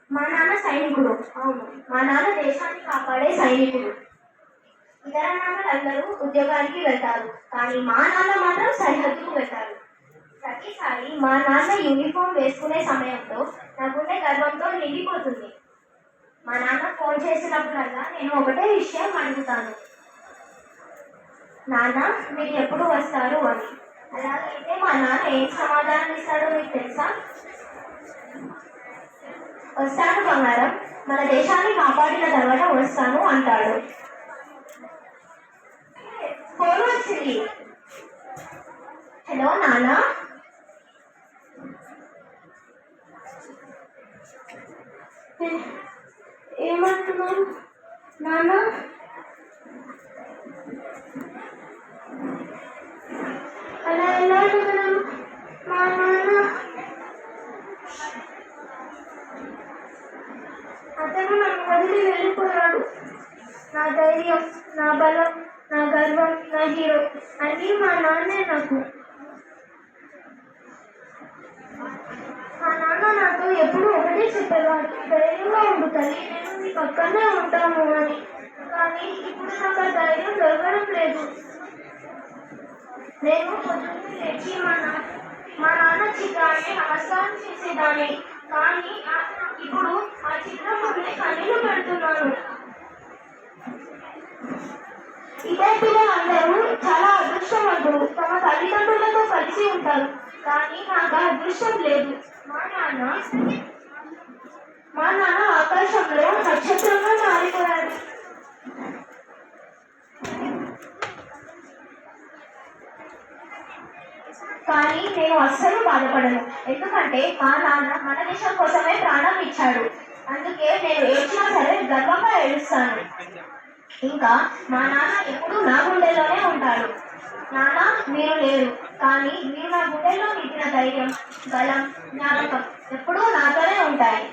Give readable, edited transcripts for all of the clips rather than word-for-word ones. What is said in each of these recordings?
మా నాన్న సైనికుడు. అవును, మా నాన్న దేశాన్ని కాపాడే సైనికుడు. ఇతర నాన్నలందరూ ఉద్యోగానికి వెళ్తారు, కానీ మా నాన్న మాత్రం సరిహద్దుకు వెళ్తారు. ప్రతిసారి మా నాన్న యూనిఫామ్ వేసుకునే సమయంలో నా గుండె గర్వంతో నిండిపోతుంది. మా నాన్న ఫోన్ చేసినప్పుడల్లా నేను ఒకటే విషయం అడుగుతాను, నాన్న మీరు ఎప్పుడు వస్తారు అని. అలాగైతే మా నాన్న ఏం సమాధానం ఇస్తాడో మీకు తెలుసా? వస్తాను బంగారం, మన దేశాన్ని కాపాడిన తర్వాత వస్తాను అంటాడు. ఫోన్ వచ్చింది. హలో నాన్న. ఏమంటున్నాను నాన్న? అలా ఎలా అడగలను? మా నాన్న అతను నన్ను వదిలి వెళ్ళిపోయాడు. నా ధైర్యం, నా బలం, నా గర్వం, నా హీరో అన్నీ మా నాన్నే నాకు. మా నాన్న నాతో ఎప్పుడు ఒకటే చెప్పేవాడు, ధైర్యంగా ఉండు తల్లి, నేను నీ పక్కనే ఉంటాను అని. కానీ ఇప్పుడు నాకు ఆ ధైర్యం దొరకడం లేదు. నేను పొద్దున్నే లేచి మా నాన్న చిత్రాన్ని నమస్కారం చేసేదాన్ని, కానీ ఇప్పుడు ఆ చిత్రం ముందే కన్నీళ్లు పెడుతున్నాను. ఇతర పిల్లలందరూ చాలా అదృష్టవంతులు, తమ తల్లిదండ్రులతో కలిసి ఉంటారు, కానీ నాకు అదృష్టం లేదు. మా నాన్న ఆకాశంలో నక్షత్రంగా మారిపోయాడు. కానీ నేను అస్సలు బాధపడను, ఎందుకంటే మా నాన్న మన దేశం కోసమే ప్రాణం ఇచ్చాడు. అందుకే నేను ఏడ్చినా సరే గర్వంగా ఏడుస్తాను. ఇంకా మా నాన్న ఎప్పుడూ నా గుండెల్లోనే ఉంటాడు. నాన్న మీరు లేరు, కానీ మీరు నా గుండెల్లో నింపిన ధైర్యం, బలం, జ్ఞాపకం ఎప్పుడూ నాతోనే ఉంటాయి.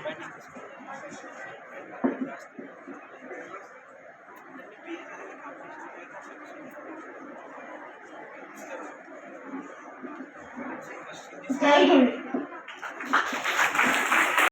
జై హింద్.